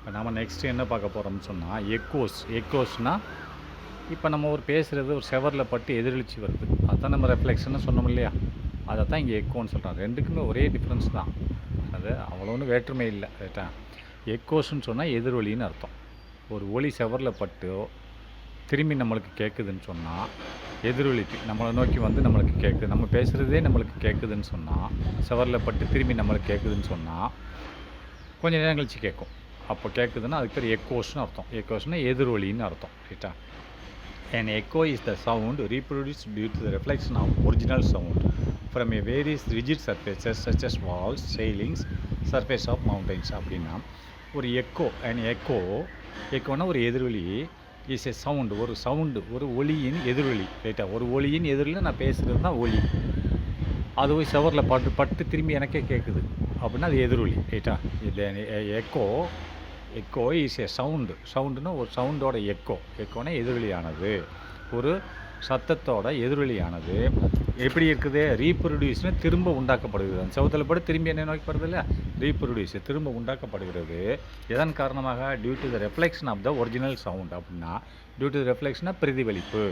இப்போ நம்ம நெக்ஸ்ட்டு என்ன பார்க்க போகிறோம்னு சொன்னால் எக்கோஸ்னால் இப்போ நம்ம ஒரு பேசுகிறது ஒரு செவரில் பட்டு எதிரொலிச்சு வருது, அதுதான் நம்ம ரெஃப்ளெக்ஷன்னு சொன்னோம் இல்லையா, அதை தான் இங்கே எக்கோன்னு சொல்கிறோம். ரெண்டுக்குமே ஒரே டிஃப்ரென்ஸ் தான், அது அவ்வளோன்னு வேற்றுமை இல்லை. ரைட்டா? எக்கோஸ்ன்னு சொன்னால் எதிரொலின்னு அர்த்தம். ஒரு ஒலி செவரில் பட்டு திரும்பி நம்மளுக்கு கேட்குதுன்னு சொன்னால் எதிரொலி நம்மளை நோக்கி வந்து நம்மளுக்கு கேட்குது, நம்ம பேசுகிறதே நம்மளுக்கு கேட்குதுன்னு சொன்னால், செவரில் பட்டு திரும்பி நம்மளுக்கு கேட்குதுன்னு சொன்னால் கொஞ்சம் நேரம் கழிச்சு கேட்கும். அப்போ கேட்குதுன்னா அதுக்கு பேர் எக்கோஸ்னு அர்த்தம். எக்கோஸ்னால் எதிரொலின்னு அர்த்தம். ரைட்டா? An echo is the sound reproduced due to the reflection of original sound from a various rigid surfaces such as walls, ceilings, surface of mountains. அப்படின்னா ஒரு எக்கோனா ஒரு எதிரொலி, இஸ் எ சவுண்டு, ஒரு ஒலியின் எதிரொலி. ரைட்டா? ஒரு ஒலியின் எதிரொலி நான் பேசுகிறது தான் ஒலி. அது போய் செவரில் பட்டு திரும்பி எனக்கே கேட்குது அப்படின்னா அது எதிரொலி. ரைட்டா? இது எக்கோ இஸ் எ சவுண்டுன்னா ஒரு சவுண்டோட எக்கோனா எதிரொலியானது, ஒரு சத்தத்தோட எதிரொலியானது எப்படி இருக்குது? ரீப்ரொடியூஸ்னு திரும்ப உண்டாக்கப்படுகிறது. அந்த செவத்தில் பட்டு திரும்பி என்ன நோக்கி வருது இல்லை, ரீப்ரொடியூஸ் திரும்ப உண்டாக்கப்படுகிறது. எதன் காரணமாக? Due to the reflection of the original sound. அப்படின்னா டியூ டு த ரெஃப்ளெக்ஷனாக பிரதிபலிப்பு,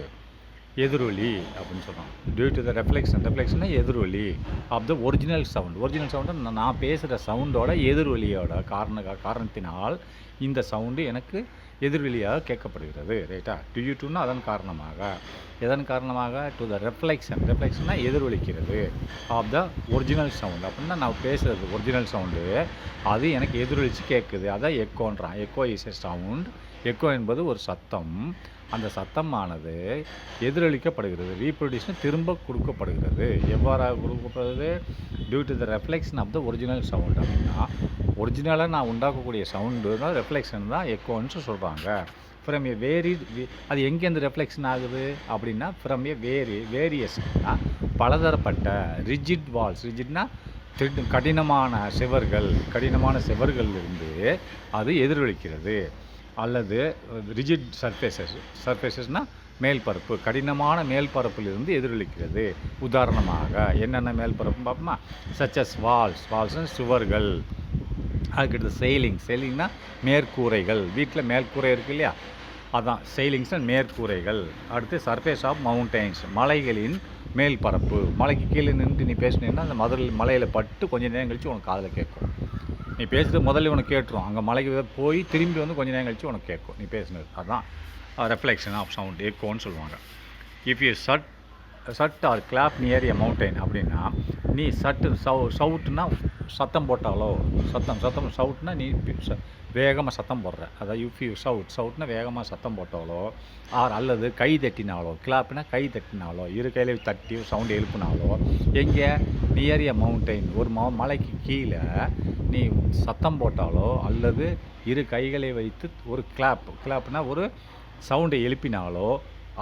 எதிரொலி அப்படின்னு சொல்கிறோம். டியூ டு த ரெஃப்ளெக்ஷன்னா எதிரொலி ஆஃப் த ஒரிஜினல் சவுண்டு நான் பேசுகிற சவுண்டோட எதிரொலியோட காரணத்தினால் இந்த சவுண்டு எனக்கு எதிரொலியாக கேட்கப்படுகிறது. ரைட்டா? டியூ டுன்னா அதன் காரணமாக டு த ரெஃப்ளெக்ஷன்னா எதிரொலிக்கிறது ஆஃப் த ஒரிஜினல் சவுண்டு. அப்படின்னா நான் பேசுகிறது ஒரிஜினல் சவுண்டு அது எனக்கு எதிரொலித்து கேட்குது, அதான் எக்கோன்றான். Echo is a sound. Echo என்பது ஒரு சத்தம், அந்த சத்தமானது எதிரொலிக்கப்படுகிறது, ரீப்ரொடியூஷன் திரும்ப கொடுக்கப்படுகிறது. எவ்வாறாக கொடுக்கப்படுகிறது? Due to the reflection of the original sound. அப்படின்னா ஒரிஜினலாக நான் உண்டாக்கக்கூடிய சவுண்டு தான் ரெஃப்ளெக்ஷன் தான் எக்கோன்னு சொல்கிறாங்க. ஃப்ரம் ஏ அது எங்கேருந்து ரெஃப்ளெக்ஷன் ஆகுது அப்படின்னா ஃப்ரம் ஏ வேரியஸ்னா பலதரப்பட்ட ரிஜிட் வால்ஸ். ரிஜிட்னா கடினமான செவர்களிலிருந்து அது எதிரொலிக்கிறது. அல்லது ரிஜிட் சர்ஃபேசஸ்னால் மேல்பரப்பு, கடினமான மேல்பரப்பிலிருந்து எதிரொலிக்கிறது. உதாரணமாக என்னென்ன மேல்பரப்புன்னு பார்ப்போமா? சச்சஸ் வால்ஸ்னா சுவர்கள், அதுக்கடுத்து செயிலிங்னா மேற்கூரைகள். வீட்டில் மேற்கூரை இருக்குது இல்லையா, அதான் செயிலிங்ஸ்னால் மேற்கூரைகள். அடுத்து சர்ஃபேஸ் ஆஃப் மவுண்டெயின்ஸ், மலைகளின் மேல்பரப்பு. மலைக்கு கீழே நின்று நீ பேசினீங்கன்னா அந்த மலையில் பட்டு கொஞ்சம் நேரம் கழித்து உனக்கு காதில் கேட்கும். நீ பேசுகிறது முதல்ல உனக்கு கேட்டுரும், அங்கே மலைக்கு போய் திரும்பி வந்து கொஞ்சம் நேரம் கழித்து உனக்கு கேட்கும் நீ பேசுனது. அதுதான் ரெஃப்ளெக்ஷன் ஆஃப் சவுண்ட், எக்கோன்னு சொல்லுவாங்க. If you shout or clap near a mountain அப்படின்னா நீ சவுட்டுனா சத்தம் போட்டாலோ, சவுட்னா நீ வேகமாக சத்தம் போடுற, அதாவது இஃப் யூ சவுட்னா வேகமாக சத்தம் போட்டாலோ, அல்லது கை தட்டினாலோ, கிளாப்னா கை தட்டினாலோ, இரு கையில் தட்டி சவுண்டு எழுப்பினாலோ, எங்கே நியர் எ மவுண்டைன் ஒரு மலைக்கு கீழே நீ சத்தம் போட்டாலோ, அல்லது இரு கைகளை வைத்து ஒரு கிளாப்னா ஒரு சவுண்டை எழுப்பினாலோ,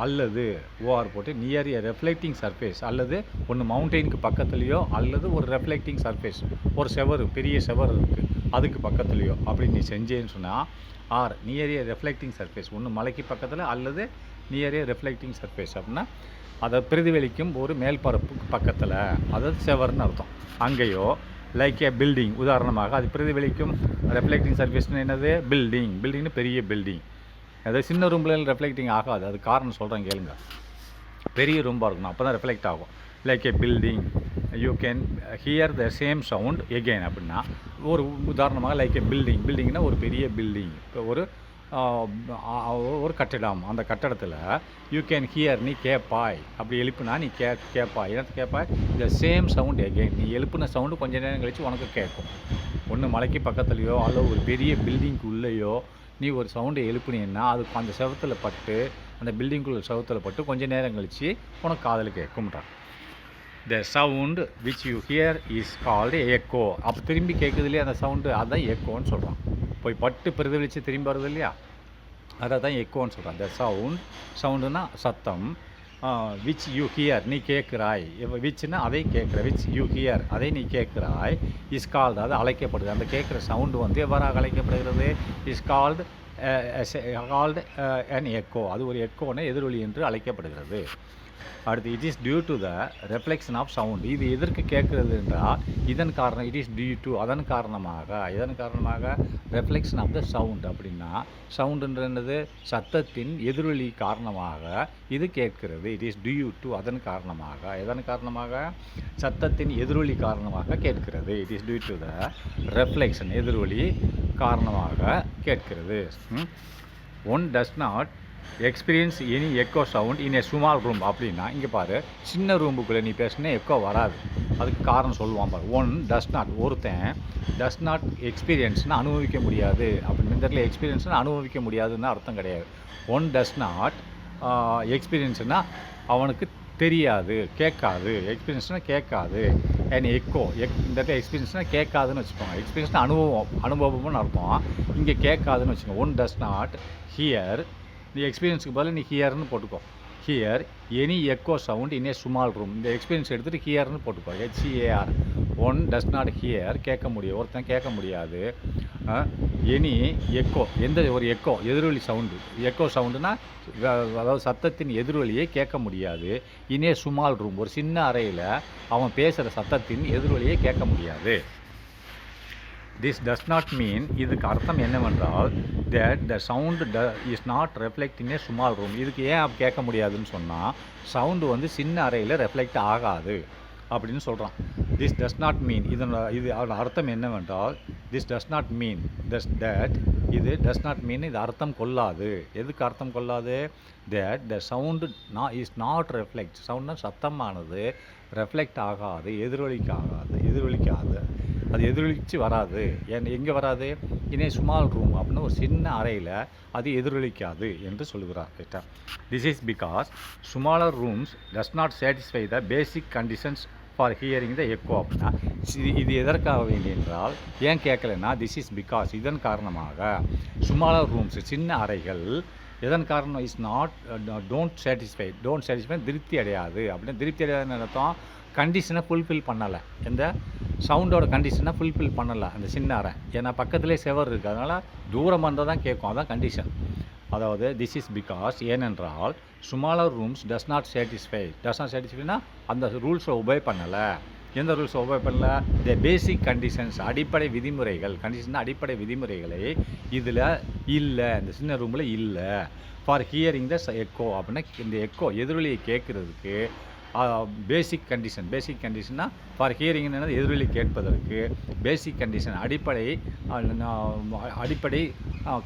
அல்லது ஓஆர் போட்டு நியர் எ ரெஃப்ளெக்டிங் சர்ஃபேஸ், அல்லது ஒன்று மவுண்டெயினுக்கு பக்கத்துலேயோ அல்லது ஒரு ரெஃப்ளெக்டிங் சர்ஃபேஸ், ஒரு பெரிய செவர் இருக்குது அதுக்கு பக்கத்துலேயோ அப்படி நீ செஞ்சேன்னு சொன்னால், நியர் எ ரெஃப்ளெக்டிங் சர்ஃபேஸ், ஒன்று மலைக்கு பக்கத்தில் அல்லது நியர் எ ரெஃப்ளெக்டிங் சர்ஃபேஸ் அப்படின்னா அதை பிரதிபலிக்கும் ஒரு மேல்பரப்புக்கு பக்கத்தில், அதாவது செவர்னு அர்த்தம். அங்கேயோ லைக் ஏ பில்டிங், உதாரணமாக அது பிரதிபலிக்கும் ரெஃப்ளெக்டிங் சர்ஃபேஸ்னு என்னது? பில்டிங்னு பெரிய பில்டிங். அதாவது சின்ன ரூமில் ரெஃப்ளெக்டிங் ஆகாது, அது காரணம் சொல்கிறேன் கேளுங்க. பெரிய ரூம்பாக இருக்கணும், அப்போ தான் ரெஃப்ளெக்ட் ஆகும். Like A building you can hear the same sound again அப்படின்னா ஒரு உதாரணமாக லைக் ஏ பில்டிங்னா ஒரு பெரிய பில்டிங், இப்போ ஒரு கட்டிடம், அந்த கட்டடத்தில் யூ கேன் ஹியர் நீ கேட்பாய், அப்படி எழுப்புனா நீ கேட்பாய், என்ன கேட்பாய்? த சேம் சவுண்ட் எகெயின், நீ எழுப்புன சவுண்டு கொஞ்சம் நேரம் கழித்து உனக்கு கேட்கும். ஒன்று மலைக்கு பக்கத்துலையோ அல்லது ஒரு பெரிய பில்டிங்க்கு உள்ளேயோ நீ ஒரு சவுண்டை எழுப்புனீன்னா அது அந்த செவத்தில் பட்டு, அந்த பில்டிங்குள்ள செவத்தில் பட்டு கொஞ்சம் நேரம் கழித்து உனக்கு காதில் கேட்கும்ன்றான். The sound which you hear is called echo. அப்போ திரும்பி கேட்குது இல்லையா அந்த சவுண்டு, அதுதான் எக்கோன்னு சொல்கிறான். போய் பட்டு பிரதிபலித்து திரும்பி வருது இல்லையா, அதை தான் எக்கோன்னு சொல்கிறான். த சவுண்டுனா சத்தம், விச் யூ ஹியர் நீ கேட்குறாய், விச்னா அதை கேட்குற, விச் யூ ஹியர் அதை நீ கேட்குறாய், இஸ் கால்டு அது அழைக்கப்படுது. அந்த கேட்குற சவுண்டு வந்து எவ்வாறாக அழைக்கப்படுகிறது? இஸ் கால்டு அன் எக்கோ, அது ஒரு எக்கோன்னு எதிரொலி என்று அழைக்கப்படுகிறது. அடுத்து it is due to the reflection of sound. இது எதற்கு கேட்குறது என்றால் இதன் காரணம், இட் இஸ் டியூ டு அதன் காரணமாக ரெஃப்ளெக்ஷன் ஆஃப் த சவுண்ட். அப்படின்னா சவுண்டுன்றது சத்தத்தின் எதிரொலி காரணமாக இது கேட்கிறது. இட் இஸ் டியூ டு அதன் காரணமாக, எதன் காரணமாக, சத்தத்தின் எதிரொலி காரணமாக கேட்கிறது. It is due to the reflection, எதிரொலி காரணமாக கேட்கிறது. One does not experience any echo sound in a small room. அப்படின்னா இங்கே பாரு, சின்ன ரூமுக்குள்ளே நீ பேசுனா எக்கோ வராது. அதுக்கு காரணம் சொல்லுவான் பாரு. ஒன் டஸ் நாட், ஒருத்தன் டஸ் நாட் எக்ஸ்பீரியன்ஸ்னால் அனுபவிக்க முடியாது அப்படின்னு. இந்த இடத்துல எக்ஸ்பீரியன்ஸ்னால் அனுபவிக்க முடியாதுன்னு அர்த்தம் கிடையாது. ஒன் டஸ் நாட் எக்ஸ்பீரியன்ஸ்னால் அவனுக்கு தெரியாது, கேட்காது. எக்ஸ்பீரியன்ஸ்னால் கேட்காது. அண்ட் எக்கோ இந்த இடத்துல எக்ஸ்பீரியன்ஸ்னால் கேட்காதுன்னு வச்சுக்கோங்க. எக்ஸ்பீரியன்ஸ்னால் அனுபவம்னு அர்த்தம். இங்கே கேட்காதுன்னு வச்சுக்கோங்க. ஒன் டஸ் நாட் ஹியர், நீ எக்ஸ்பீரியன்ஸுக்கு பதில் நீ ஹியர்னு போட்டுக்கோ. Here any echo sound in a small room. இந்த எக்ஸ்பீரியன்ஸ் எடுத்துகிட்டு ஹியர்னு போட்டுக்கோ. HEAR. One does not here, கேட்க முடியும், ஒருத்தன் கேட்க முடியாது. எனி எக்கோ, எந்த ஒரு எக்கோ, எதிரொலி சவுண்டு. எக்கோ சவுண்டுனா அதாவது சத்தத்தின் எதிரொலியை கேட்க முடியாது. இன் ஏ ஸ்மால் ரூம், ஒரு சின்ன அறையில் அவன் பேசுகிற சத்தத்தின் எதிரொலியை கேட்க முடியாது. திஸ் டஸ் நாட் மீன், இதுக்கு அர்த்தம் என்னவென்றால் that the sound is not reflect in a small room. இதுக்கு ஏன் கேட்க முடியாதுன்னு சொன்னால் சவுண்டு வந்து சின்ன அறையில் ரெஃப்ளெக்ட் ஆகாது அப்படின்னு சொல்கிறான். திஸ் டஸ் நாட் மீன், இது அர்த்தம் என்னவென்றால் this does not mean that இது டஸ் நாட் மீன், இது அர்த்தம் கொள்ளாது. எதுக்கு அர்த்தம் கொள்ளாது? that the sound is not reflect. சவுண்ட்னா சத்தமானது ரெஃப்ளெக்ட் ஆகாது, எதிரொலிக்காது, அது எதிரொலிச்சு வராது. எங்கே வராது? இனே ஸ்மால் ரூம் அப்படின்னு ஒரு சின்ன அறையில் அது எதிரொலிக்காது என்று சொல்லுகிறார். ரைட்டா? This is because smaller rooms does not satisfy the basic conditions for hearing the echo. அப்படின்னா இது எதற்காக வேண்டி என்றால், ஏன் கேட்கலைன்னா திஸ் இஸ் பிகாஸ் இதன் காரணமாக ஸ்மாலர் ரூம்ஸ் சின்ன அறைகள் எதன் காரணம் இஸ் நாட் டோன்ட் சாட்டிஸ்ஃபை திருப்தி அடையாது. அப்படின்னு திருப்தி அடையாதுன்னு அர்த்தம் கண்டிஷனை ஃபுல்ஃபில் பண்ணலை, எந்த சவுண்டோட கண்டிஷனை ஃபுல்ஃபில் பண்ணலை அந்த சின்ன அறை. ஏன்னா பக்கத்துலேயே செவர் இருக்குது, அதனால் தூரம் வந்தால் தான் கேட்கும், அதான் கண்டிஷன். அதாவது திஸ் இஸ் பிகாஸ், ஏனென்றால் ஸ்மாலர் ரூம்ஸ் டஸ் நாட் சாட்டிஸ்ஃபைனா அந்த ரூல்ஸை ஒபே பண்ணலை. எந்த ரூல்ஸை ஒபே பண்ணல? த பேசிக் கண்டிஷன்ஸ், அடிப்படை விதிமுறைகள். அடிப்படை விதிமுறைகளை இதில் இல்லை, இந்த சின்ன ரூமில் இல்லை. ஃபார் ஹியரிங் த எக்கோ அப்படின்னா இந்த எக்கோ எதிரொலியை கேட்குறதுக்கு பேசிக் கண்டிஷன்னா ஃபார் ஹியரிங் எதிரொலி கேட்பதற்கு பேசிக் கண்டிஷன், அடிப்படை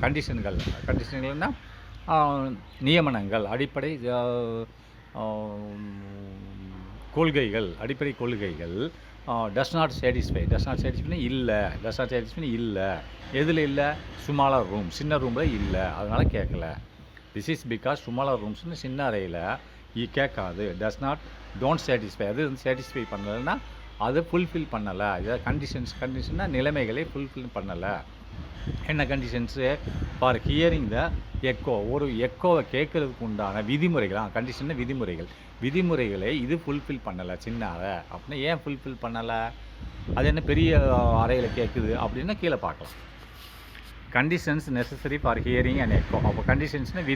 கண்டிஷன்கள்னால் நியமனங்கள், அடிப்படை கொள்கைகள் டஸ் நாட் சாட்டிஸ்ஃபை இல்லை. எதில் இல்லை? ஸ்மாலர் ரூம், சின்ன ரூமில் இல்லை, அதனால் கேட்கல. திஸ் இஸ் பிகாஸ் ஸ்மாலர் ரூம்ஸ்னு சின்ன அறையில் கேட்காது. டோன்ட் சாட்டிஸ்ஃபை, அது வந்து சாட்டிஸ்ஃபை பண்ணலைன்னா அதை ஃபுல்ஃபில் பண்ணலை. இதாவது கண்டிஷன்னா நிலைமைகளை ஃபுல்ஃபில் பண்ணலை. என்ன conditions? For hearing the echo, ஒரு எக்கோவை கேட்குறதுக்கு உண்டான விதிமுறைகள், கண்டிஷன்னா விதிமுறைகளை இது ஃபுல்ஃபில் பண்ணலை சின்ன அறை. அப்படின்னா ஏன் ஃபுல்ஃபில் பண்ணலை? அது என்ன பெரிய அறையில் கேட்குது அப்படின்னா கீழே பார்க்கலாம். Conditions necessary for hearing and echo. அப்போ கண்டிஷன்ஸ்னால்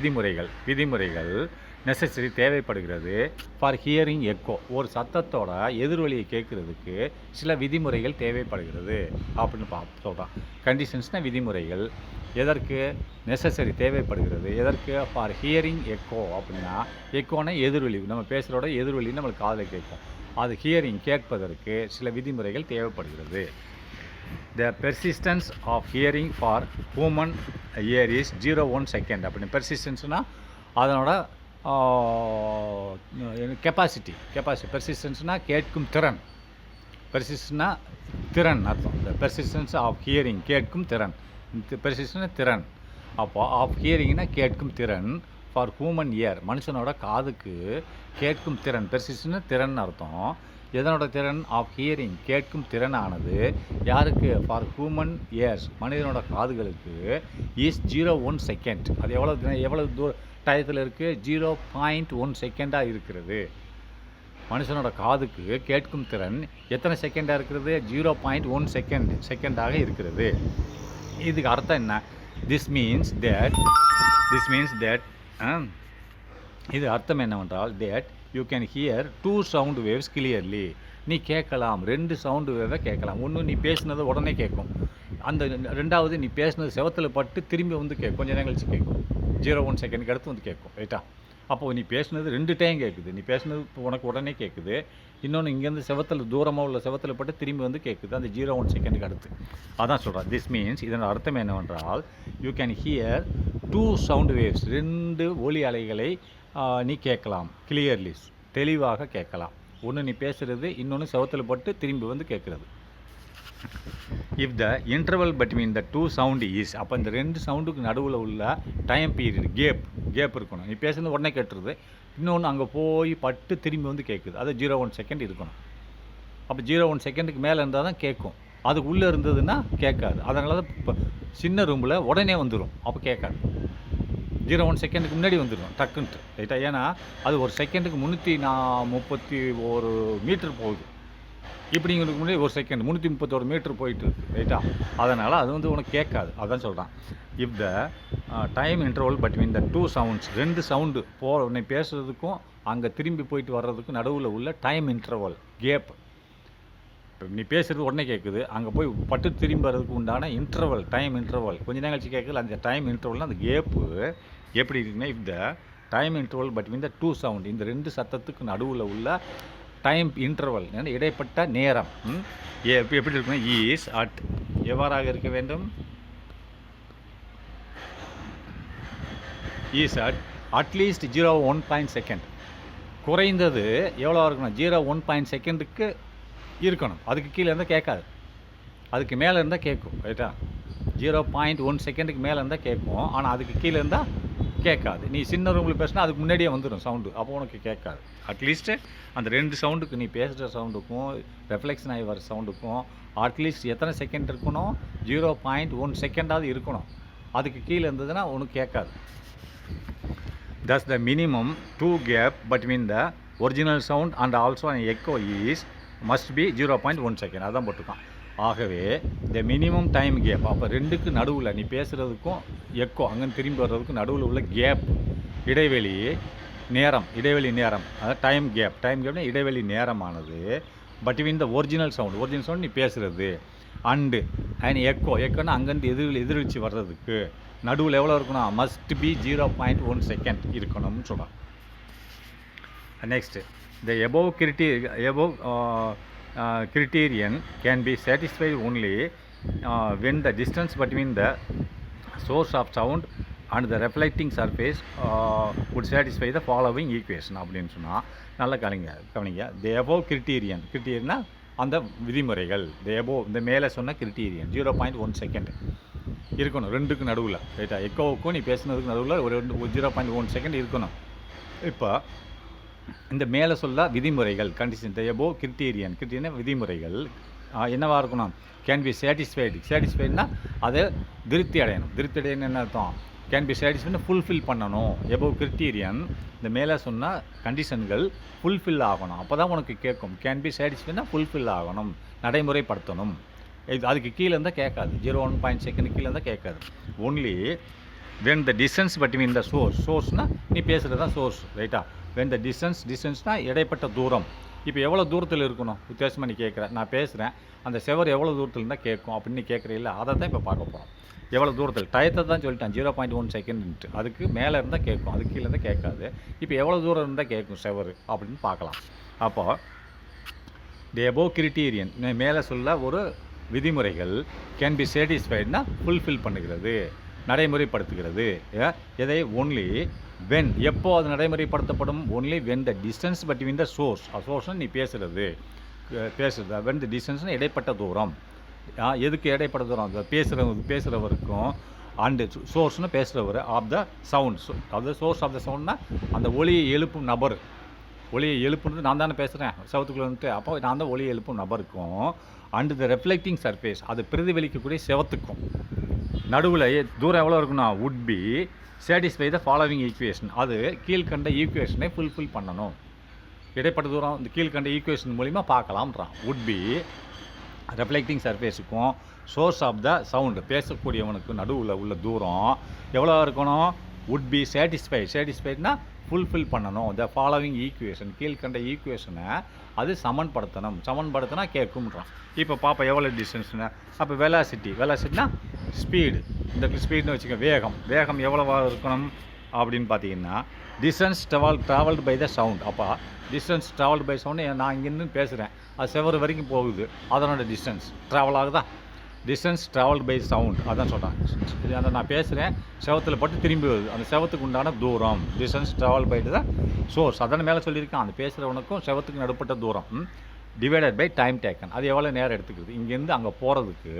விதிமுறைகள் நெசசரி தேவைப்படுகிறது ஃபார் ஹியரிங் எக்கோ, ஒரு சத்தத்தோட எதிர்வலியை கேட்குறதுக்கு சில விதிமுறைகள் தேவைப்படுகிறது அப்படின்னு சொல்கிறான். கண்டிஷன்ஸ்னால் விதிமுறைகள், எதற்கு? நெசசரி தேவைப்படுகிறது, எதற்கு? For hearing echo. அப்படின்னா எக்கோனா எதிர்வலி, நம்ம பேசுகிறோட எதிர்வலி நம்மளுக்கு காதில் கேட்கும். அது ஹியரிங் கேட்பதற்கு சில விதிமுறைகள் தேவைப்படுகிறது. The persistence of hearing for human ear is 0.1 second. அப்படின்னு பெர்சிஸ்டன்ஸ்னால் அதனோட கெப்பாசிட்டி. பெர்சிஸ்டன்ஸ்னால் கேட்கும் திறன். பெர்சிஸ்டன்ஸ்னால் திறன் அர்த்தம். இந்த பெர்சிஸ்டன்ஸ் ஆஃப் ஹியரிங் கேட்கும் திறன். பெர்சிஸ்டன்ஸ் திறன். அப்போ ஆஃப் ஹியரிங்னா கேட்கும் திறன். ஃபார் ஹியூமன் இயர், மனுஷனோட காதுக்கு கேட்கும் திறன். பெர்சிஸ்டன்ஸ் திறன் அர்த்தம். எதனோட திறன்? ஆஃப் ஹியரிங் கேட்கும் திறனானது யாருக்கு? ஃபார் ஹியூமன் இயர்ஸ், மனிதனோட காதுகளுக்கு இஸ் 0.1 செகண்ட். அது எவ்வளோ டயத்தில் இருக்குது? 0.1 செகண்டாக இருக்கிறது. மனுஷனோட காதுக்கு கேட்கும் திறன் எத்தனை செகண்டாக இருக்கிறது? 0.1 செகண்டாக இருக்கிறது. இதுக்கு அர்த்தம் என்ன? திஸ் மீன்ஸ் தட் இது அர்த்தம் என்னவென்றால் that you can hear 2 sound waves clearly. நீ கேட்கலாம், 2 சவுண்டு வேவை கேட்கலாம். ஒன்று நீ பேசுனது உடனே கேட்கும், அந்த ரெண்டாவது நீ பேசுனது செவத்தில் பட்டு திரும்பி வந்து கேட்கும், கொஞ்சம் நேரம் கழிச்சு கேட்கும், 0.1 செகண்டுக்கு அடுத்து வந்து கேட்கும். ரைட்டா? அப்போது நீ பேசுனது 2 டைம் கேட்குது. நீ பேசுனது உனக்கு உடனே கேட்குது, இன்னொன்று இங்கேருந்து செவத்தில் தூரமாக உள்ள செவத்தில் பட்டு திரும்பி வந்து கேட்குது, அந்த 0.1 செகண்டுக்கு அடுத்து. அதான் சொல்கிறேன். திஸ் மீன்ஸ் இதனோட அர்த்தம் என்னவென்றால், you can hear 2 sound waves, 2 ஒலி அலைகளை நீ கேட்கலாம், கிளியர்லி, தெளிவாக கேட்கலாம். ஒன்று நீ பேசுகிறது, இன்னொன்று செவத்தில் பட்டு திரும்பி வந்து கேட்குறது. If the interval between the 2 sound is, அப்போ இந்த 2 சவுண்டுக்கு நடுவில் உள்ள டைம் பீரியட் கேப் இருக்கணும். நீ பேசுறது உடனே கேட்டுருது, இன்னொன்று அங்கே போய் பட்டு திரும்பி வந்து கேட்குது, அது 0.1 செகண்ட் இருக்கணும். அப்போ 0.1 செகண்டுக்கு மேலே இருந்தால் தான் கேட்கும், அதுக்கு உள்ளே இருந்ததுன்னா கேட்காது. அதனால தான் இப்போ சின்ன ரூமில் உடனே வந்துடும், அப்போ கேட்காது. 0.1 செகண்டுக்கு முன்னாடி வந்துடும் டக்குன்ட்டு. ரைட்டா? ஏன்னா அது ஒரு செகண்டுக்கு 331 மீட்டர் போகுது. இப்படிங்கிறதுக்கு முன்னாடி ஒரு செகண்ட் 331 மீட்டர் போயிட்டு இருக்குது. ரைட்டா? அதனால் அது வந்து உனக்கு கேட்காது. அதான் சொல்கிறான். If the time interval between the 2 sounds, 2 sound உன்னை பேசுகிறதுக்கும் அங்கே திரும்பி போயிட்டு வர்றதுக்கும் நடுவில் உள்ள டைம் இன்டர்வல் கேப். நீ பேசுகிறது உடனே கேட்குது, அங்கே போய் பட்டு திரும்பி வர்றதுக்கு உண்டான இன்டர்வல், டைம் இன்டர்வல் கொஞ்சம் நேரம் கழிச்சு கேட்குது. அந்த டைம் இன்டர்வல்னால் அந்த கேப்பு எப்படி இருக்குன்னா, if the time interval between the 2 sound, இந்த 2 சத்தத்துக்கு நடுவில் உள்ள டைம் இன்டர்வல், இடைப்பட்ட நேரம் எப்படி இருக்குன்னா, ஈஸ் அட், எவ்வாறாக இருக்க வேண்டும், ஈஸ் அட் அட்லீஸ்ட் 0.1 செகண்ட், குறைந்தது எவ்வளோ இருக்கணும், 0.1 செகண்டுக்கு இருக்கணும். அதுக்கு கீழே இருந்தால் கேட்காது, அதுக்கு மேலே இருந்தால் கேட்கும். ரைட்டா? 0.1 செகண்டுக்கு மேலே இருந்தால் கேட்கும், ஆனால் அதுக்கு கீழே இருந்தால் கேட்காது. நீ சின்ன ரூமில் பேசினா அதுக்கு முன்னாடியே வந்துடும் சவுண்டு, அப்போ உனக்கு கேட்காது. அட்லீஸ்ட்டு அந்த 2 சவுண்டுக்கு, நீ பேசுகிற சவுண்டுக்கும் ரெஃப்ளெக்ஷன் ஆகி வர சவுண்டுக்கும் அட்லீஸ்ட் எத்தனை செகண்ட் இருக்கணும், 0.1 செகண்டாவது இருக்கணும். அதுக்கு கீழே இருந்ததுன்னா உனக்கு கேட்காது. Thus the minimum 2 gap between the original sound and also an echo is must be 0.1 second. அதான் போட்டுருக்கான். ஆகவே இந்த மினிமம் டைம் கேப், அப்போ 2க்கு நடுவில் நீ பேசுகிறதுக்கும் எக்கோ அங்கேருந்து திரும்பி வர்றதுக்கும் நடுவில் உள்ள கேப், இடைவெளி நேரம், அதாவது டைம் கேப்னா இடைவெளி நேரமானது பிட்வீன் த ஒரிஜினல் சவுண்ட் நீ பேசுகிறது அண்டு எக்கோன்னா அங்கேருந்து எதிர்வீச்சு வர்றதுக்கு நடுவில் எவ்வளோ இருக்கணும், மஸ்ட் பி 0.1 செகண்ட் இருக்கணும்னு சொல்கிறான். Next, the above criterion can be satisfied only when the distance between the source of sound and the reflecting surface would satisfy the following equation அப்படின்னு சொன்னால் நல்லா கவனிங்க. the above criterion அந்த விதிமுறைகள், இந்த மேலே சொன்ன கிரிட்டீரியன் 0.1 செகண்ட் இருக்கணும் 2க்கு நடுவில். ரைட்டா? எக்கோவுக்கும் நீ பேசுனதுக்கு நடுவில் ஒரு 0.1 செகண்ட் இருக்கணும். இப்போ இந்த மேலே சொல்ல விதிமுறைகள், கண்டிஷன், த எபோவ் கிரிட்டீரியன் விதிமுறைகள் என்னவாக இருக்கணும், கேன் பி சாட்டிஸ்ஃபைடுனா அதை திருப்தி அடையணும் என்ன அர்த்தம், கேன் பி சாட்டிஸ்ஃபைட்னு ஃபுல்ஃபில் பண்ணணும். எபோவ் கிரிட்டீரியன், இந்த மேலே சொன்ன கண்டிஷன்கள் ஃபுல்ஃபில் ஆகணும், அப்போ தான் உனக்கு கேட்கும். கேன் பி சாட்டிஸ்ஃபைட்னா ஃபுல்ஃபில் ஆகணும், நடைமுறைப்படுத்தணும். அதுக்கு கீழே இருந்தால் கேட்காது, 0.1 செகண்ட் கீழே இருந்தால் கேட்காது. Only when the distance between the sourceனால் நீ பேசுகிறது தான் சோர்ஸ். ரைட்டா? when the டிஸ்டன்ஸ்னால் இடைப்பட்ட தூரம். இப்போ எவ்வளோ தூரத்தில் இருக்கணும் வித்தியாசமாக நீ கேட்குற, நான் பேசுகிறேன், அந்த செவர் எவ்வளோ தூரத்தில் இருந்தால் கேட்கும் அப்படின்னு கேட்குறீல்ல, அதை தான் இப்போ பார்க்க போகிறோம். எவ்வளோ தூரத்தில், டயத்தை தான் சொல்லிட்டேன் 0.1 செகண்ட்ன்ட்டு, அதுக்கு மேலே இருந்தால் கேட்கும், அதுக்கு கீழே இருந்தால் கேட்காது. இப்போ எவ்வளோ தூரம் இருந்தால் கேட்கும் செவர் அப்படின்னு பார்க்கலாம். அப்போது தி எபோவ் கிரிட்டீரியன் மேலே சொல்ல ஒரு விதிமுறைகள் கேன் பி சாட்டிஸ்ஃபைட்னா ஃபுல்ஃபில் பண்ணுகிறது, நடைமுறைப்படுத்துகிறது. எதை, ஒன்லி வென், எப்போ அது நடைமுறைப்படுத்தப்படும், only when the distance between the சோர்ஸ்னு நீ பேசுகிறது வென் த டிஸ்டன்ஸ்னு இடைப்பட்ட தூரம். எதுக்கு இடைப்பட்ட தூரம், அந்த பேசுகிறவருக்கும் அண்டு சோர்ஸ்னு பேசுகிறவர் of the sound, of the source of the சவுண்ட்னா அந்த ஒளியை எழுப்பும் நபர், ஒளியை எழுப்புறது நான் தானே பேசுகிறேன் செவத்துக்குள்ளே வந்துட்டு, அப்போ நான் தான் ஒளியை எழுப்பும் நபருக்கும் அண்டு த ரெஃப்ளெக்டிங் சர்ஃபேஸ், அது பிரதிபலிக்கக்கூடிய செவத்துக்கும் நடுவில் தூரம் எவ்வளோ இருக்குன்னா would be satisfy the following equation, அது கீழ்கண்ட ஈக்குவேஷனை ஃபுல்ஃபில் பண்ணணும். இடைப்பட்ட தூரம் இந்த கீழ்கண்ட ஈக்குவேஷன் மூலிமா பார்க்கலாம்ன்றான். would be ரெஃப்ளெக்டிங் சர்ஃபேஸுக்கும் சோர்ஸ் ஆஃப் த சவுண்டு பேசக்கூடியவனுக்கு நடுவில் உள்ள தூரம் எவ்வளோ இருக்கணும், would be satisfiedனா ஃபுல்ஃபில் பண்ணணும். த ஃபாலோவிங் ஈக்குவேஷன், கீழ்கண்ட ஈக்குவேஷனை அது சமன்படுத்தினா கேட்கும்ன்றான். இப்போ பாப்பா எவ்வளோ டிஸ்டன்ஸ்னு. அப்போ வெலாசிட்டினா ஸ்பீடு. இந்த ஸ்பீடுன்னு வச்சுக்க, வேகம் எவ்வளோவா இருக்கணும் அப்படின்னு பார்த்தீங்கன்னா distance travelled by the sound. அப்போ டிஸ்டன்ஸ் ட்ராவல்டு பை சவுண்டு, நான் இங்கேருந்து பேசுகிறேன், அது செவரு வரைக்கும் போகுது, அதனோட டிஸ்டன்ஸ் ட்ராவல் ஆகுதா, டிஸ்டன்ஸ் ட்ராவல்டு பை சவுண்ட், அதான் சொல்கிறேன். அதை நான் பேசுகிறேன், செவத்தில் பட்டு திரும்பி வருது, அந்த செவத்துக்கு உண்டான தூரம் distance travel by the source. அதன் மேலே சொல்லியிருக்கேன், அந்த பேசுகிறவனுக்கும் செவத்துக்கு நடுப்பட்ட தூரம் டிவைடட் பை டைம் டேக்கன். அது எவ்வளோ நேரம் எடுத்துக்கிறது, இங்கேருந்து அங்கே போகிறதுக்கு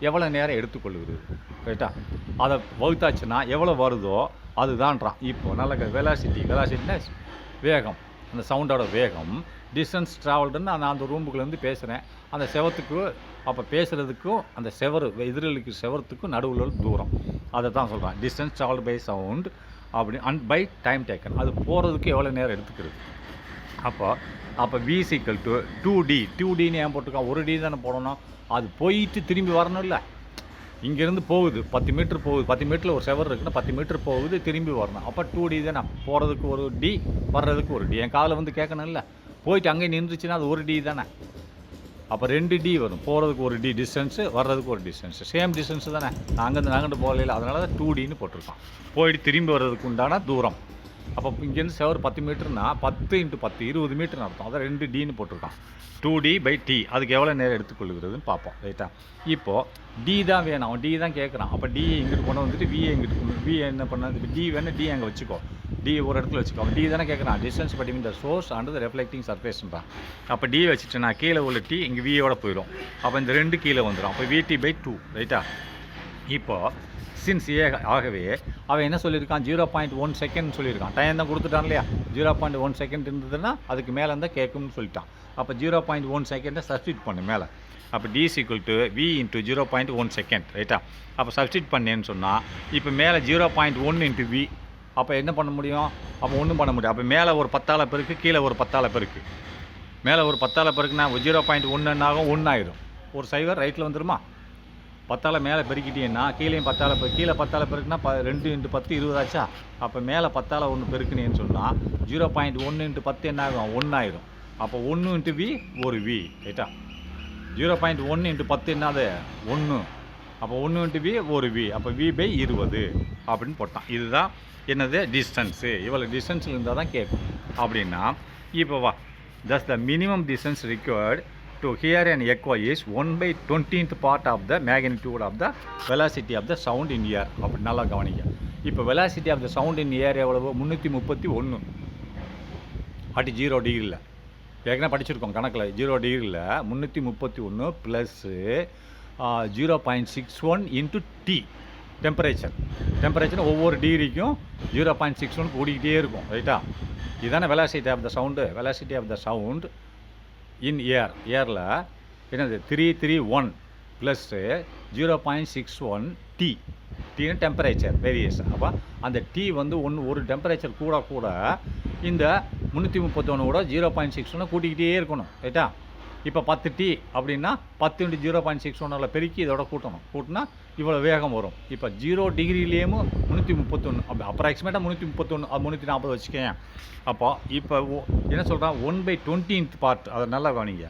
எவ்வளோ நேரம் எடுத்துக்கொள்கிறது, ரைட்டா. அதை வகுத்தாச்சுன்னா எவ்வளோ வருதோ அதுதான்றான். இப்போது நல்ல வெலாசிட்டினா வேகம், அந்த சவுண்டோட வேகம். டிஸ்டன்ஸ் ட்ராவல்டுன்னு நான் அந்த ரூமுக்குள்ளேருந்து பேசுகிறேன், அந்த செவத்துக்கு அப்போ பேசுகிறதுக்கும் அந்த எதிரொலிக்கு செவத்துக்கும் நடுவில் உள்ள தூரம், அதை தான் சொல்கிறான். டிஸ்டன்ஸ் ட்ராவல்டு பை சவுண்ட் அப்படி அண்ட் பை டைம் டேக்கன், அது போகிறதுக்கு எவ்வளோ நேரம் எடுத்துக்கிறது. அப்போ V = 2D ஏன் போட்டிருக்கான், ஒரு D தானே போடணும், அது போயிட்டு திரும்பி வரணும் இல்லை. இங்கேருந்து போகுது 10 மீட்டர் போகுது, 10 மீட்டரில் ஒரு செவர் இருக்குன்னா 10 மீட்டர் போகுது, திரும்பி வரணும். அப்போ 2D தானே, போகிறதுக்கு ஒரு D, வர்றதுக்கு ஒரு D. என் காதில் வந்து கேட்கணும் இல்லை, போயிட்டு அங்கே நின்றுச்சுன்னா அது ஒரு D தானே. அப்போ 2D வரும், போகிறதுக்கு ஒரு D டிஸ்டன்ஸு, வர்றதுக்கு ஒரு டிஸ்டன்ஸு, சேம் டிஸ்டன்ஸு தானே. நாங்கள்கிட்ட போகல, அதனால தான் 2Dன்னு போட்டிருக்கான். போயிட்டு திரும்பி வர்றதுக்கு உண்டான தூரம். அப்போ இங்கேருந்து செவர் 10 மீட்டர்னா 10 × 10 20 மீட்டர்னு அர்த்தம். அதை 2Dன்னு போட்டிருக்கான். 2D/T அதுக்கு எவ்வளோ நேரம் எடுத்துக்கொள்கிறதுன்னு பார்ப்போம், ரைட்டா. இப்போது D தான் வேணும், அவன் D தான் கேட்குறான். அப்போ D இங்கிட்டு கொண்டு வந்துட்டு V இங்கிட்டு V என்ன பண்ணாது, D வேணும், D அங்கே வச்சுக்கோ, D ஒரு இடத்துல வச்சுக்கோ. அவன் D தானே கேட்குறான், distance between the source and the reflecting சர்ஃபேஸ்ன்றான். அப்போ D வச்சுட்டேன்னா கீழே உள்ள T இங்கே Vயோட போயிடும். அப்போ இந்த 2 கீழே வந்துடும். அப்போ VT/2, ரைட்டா. இப்போது சின்ஸ் ஆகவே அவன் என்ன சொல்லியிருக்கான், 0.1 செகண்ட் சொல்லியிருக்கான். டைம் தான் கொடுத்துட்டான் இல்லையா, 0.1 செகண்ட் இருந்ததுன்னா அதுக்கு மேலே இருந்தால் கேட்கும்னு சொல்லிட்டான். அப்போ 0.1 செகண்டை சப்ஸ்டியூட் பண்ணு மேலே. அப்போ D = V × 0.1 செகண்ட், ரைட்டா. அப்போ சப்ஸ்டியூட் பண்ணேன்னு சொன்னால் இப்போ மேலே 0.1 × V, அப்போ என்ன பண்ண முடியும், அப்போ ஒன்றும் பண்ண முடியும். அப்போ மேலே ஒரு 10ஆல் பெருக்கு, கீழே ஒரு 10ஆல் பெருக்கு. மேலே ஒரு 10ஆல் பெருக்குன்னா 0.1 ஆகும், 1 ஆயிரும், ஒரு சைவர் ரைட்டில் வந்துடுமா. 10ஆல் மேலே பெருக்கிட்டீங்கன்னா கீழேயும் 10ஆல் கீழே 10ஆல் பெருக்குன்னா 2 × 10 20 ஆச்சா. அப்போ மேலே 10ஆல் 1 பெருக்குனேன்னு சொன்னால் 0.1 × 10 என்ன ஆகும், 1 ஆயிரும். அப்போ 1 × V ஒரு V, ரைட்டா. 0.1 × 10 என்னது 1, அப்போ 1 × V ஒரு V, அப்போ V/20 அப்படின்னு போட்டான். இதுதான் என்னது டிஸ்டன்ஸு. இவ்வளோ டிஸ்டன்ஸில் இருந்தால் தான் கேட்கும் அப்படின்னா. இப்போ வா, thus the minimum distance required to hear an echo is 1/20th part of the magnitude of the velocity of the sound in air. அப்படி நல்லா கவனிக்க. இப்போ velocity of the sound in air எவ்வளவு, 331 அட் 0 டிகிரியில். ஏற்கனவே படிச்சிருக்கோம் கணக்கில், 0 டிகிரியில் 331 ப்ளஸ்ஸு 0.61 × T டெம்பரேச்சர் ஒவ்வொரு டிகிரிக்கும் 0.61 கூடிக்கிட்டே இருக்கும், ரைட்டா. இதுதானே velocity of the sound. Velocity of the sound in ஏரில் என்னது 331 ப்ளஸ்ஸு 0.61 Tன்னு டெம்பரேச்சர் வேரியேஷன். அப்போ அந்த T வந்து ஒரு டெம்பரேச்சர் கூட இந்த 331 கூட 0.61 கூட்டிக்கிட்டே இருக்கணும், ரைட்டா. இப்போ 10 T அப்படின்னா 10 × 0.61 பெருக்கி இதோட கூட்டினா இவ்வளோ வேகம் வரும். இப்போ 0 டிகிரிலேயும் 331, அப்போ அப்ராக்சிமேட்டாக 331, அது 340 வச்சுக்கேன். அப்போ இப்போ என்ன சொல்கிறான், 1/20th part, அதை நல்லா கவனிங்க.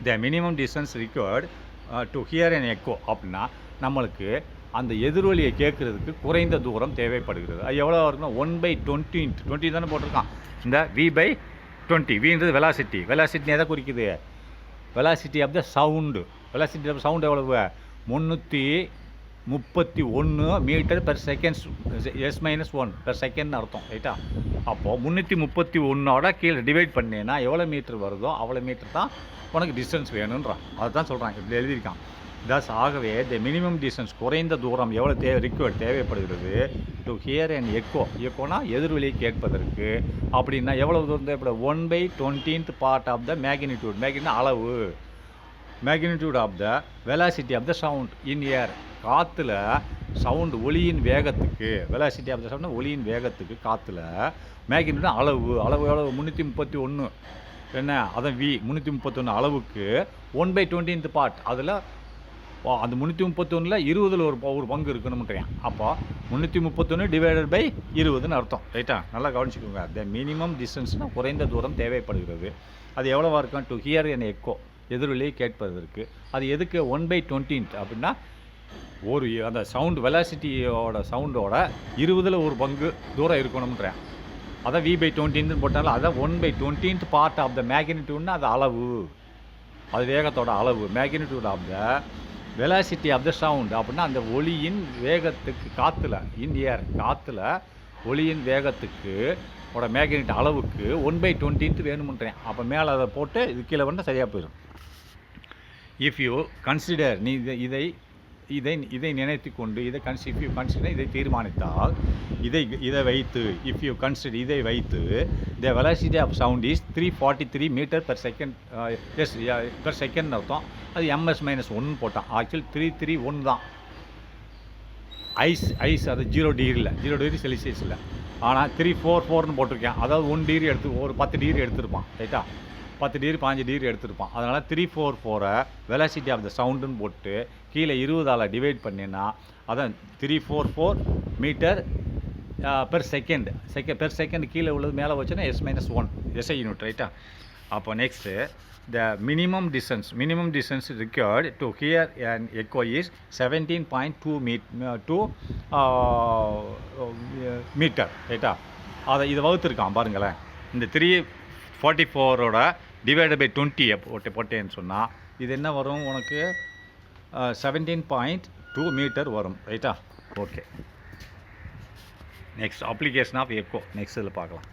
த minimum distance required to here an echo அப்படின்னா நம்மளுக்கு அந்த எதிரொலியை கேட்குறதுக்கு குறைந்த தூரம் தேவைப்படுகிறது. அது எவ்வளோ இருக்குன்னா 1/20th, 20 தானே போட்டிருக்கான். இந்த V/20, Vன்றது வெலாசிட்டி எதை குறிக்குது, velocity of the sound. Velocity of sound எவ்வளவு, 331 மீட்டர்/செகண்ட், S-1 பெர் செகண்ட்னு அர்த்தம், ரைட்டா. அப்போது 331ஓட கீழே டிவைட் பண்ணேன்னா எவ்வளோ மீட்டர் வருதோ அவ்வளோ மீட்டர் தான் உனக்கு டிஸ்டன்ஸ் வேணுன்றான். அதுதான் சொல்கிறான், இப்படி எழுதியிருக்கான். தஸ் ஆகவே த மினிமம் டிஸ்டன்ஸ் குறைந்த தூரம் எவ்வளோ தேவைப்படுகிறது டு ஹியர் அண்ட் எக்கோனா எதிர்வெளியை கேட்பதற்கு. அப்படின்னா எவ்வளோ தூரம் தேவைப்படும், 1/20th part of the magnitude அளவு, magnitude of the velocity of the sound in air. காற்றுல சவுண்டு ஒளியின் வேகத்துக்கு, வெலாசிட்டி ஆஃப் த சவுண்ட் ஒளியின் வேகத்துக்கு காற்றுல மேக்னிடியூட் அளவு எவ்வளவு 331 என்ன, அதான் V 331 அளவுக்கு 1/20th part, அதில் அந்த 331ல் 20ல் ஒரு பங்கு இருக்கணும்ன்றான். அப்போ 331 டிவைடட் பை 20ன்னு அர்த்தம். ரைட்டா? நல்லா கவனிச்சுக்கோங்க. த மினிமம் டிஸ்டன்ஸ்னால் குறைந்த தூரம் தேவைப்படுகிறது. அது எவ்வளோவா இருக்கும்? டு ஹியர் என் எக்கோ, எதிரொலியை கேட்பதற்கு. அது எதுக்கு 1/20 அப்படின்னா அந்த சவுண்டு சவுண்டோட 20ல் ஒரு பங்கு தூரம் இருக்கணும்ன்றேன். அதான் V/20 போட்டாலும் அதான் 1/20 பார்ட் ஆஃப் த மேக்னிடியூட்னா அது அளவு, அது வேகத்தோட அளவு. Magnitude of the velocity of the sound அப்படின்னா அந்த ஒளியின் வேகத்துக்கு காற்றுல ஒளியின் வேகத்துக்கு மேக்னிட் அளவுக்கு 1/20 வேணுமுன்றேன். அப்போ மேலே அதை போட்டு இது கீழே வந்து சரியாக போயிடும். இஃப் யூ கன்சிடர், நீ இதை நினைத்து கொண்டு இதை தீர்மானித்தால் இதை வைத்து இதை வைத்து the velocity of sound is 343 metre per second. Per second அர்த்தம். அது ms-1 போட்டான். ஆக்சுவலி 331 தான். ஐஸ் அது 0 டிகிரி செல்சியஸில். ஆனால் 344ன்னு போட்டிருக்கேன். அதாவது 1 டிகிரி ஒரு 10 டிகிரி எடுத்திருப்பான். ரைட்டா? 10 டிகிரி 15 டிகிரி எடுத்திருப்பான். அதனால் 344 வெலாசிட்டி ஆஃப் த சவுண்டுன்னு போட்டு கீழே 20ஆல் டிவைட் பண்ணினா அதான் 344 metre per second. Per second கீழே உள்ளது மேலே வச்சுன்னா S-1 SI யூனிட். ரைட்டா? அப்போ next the minimum distance required to hear and echo is 17.2 metre. ரைட்டா? இதை வகுத்துருக்கான் பாருங்களேன். இந்த 344ஓட டிவைடட் பை 20 போட்டேன்னு சொன்னால் இது என்ன வரும் உனக்கு? 17.2 மீட்டர் வரும். ரைட்டா? Okay. Next application of echo next இதில் பார்க்கலாம்.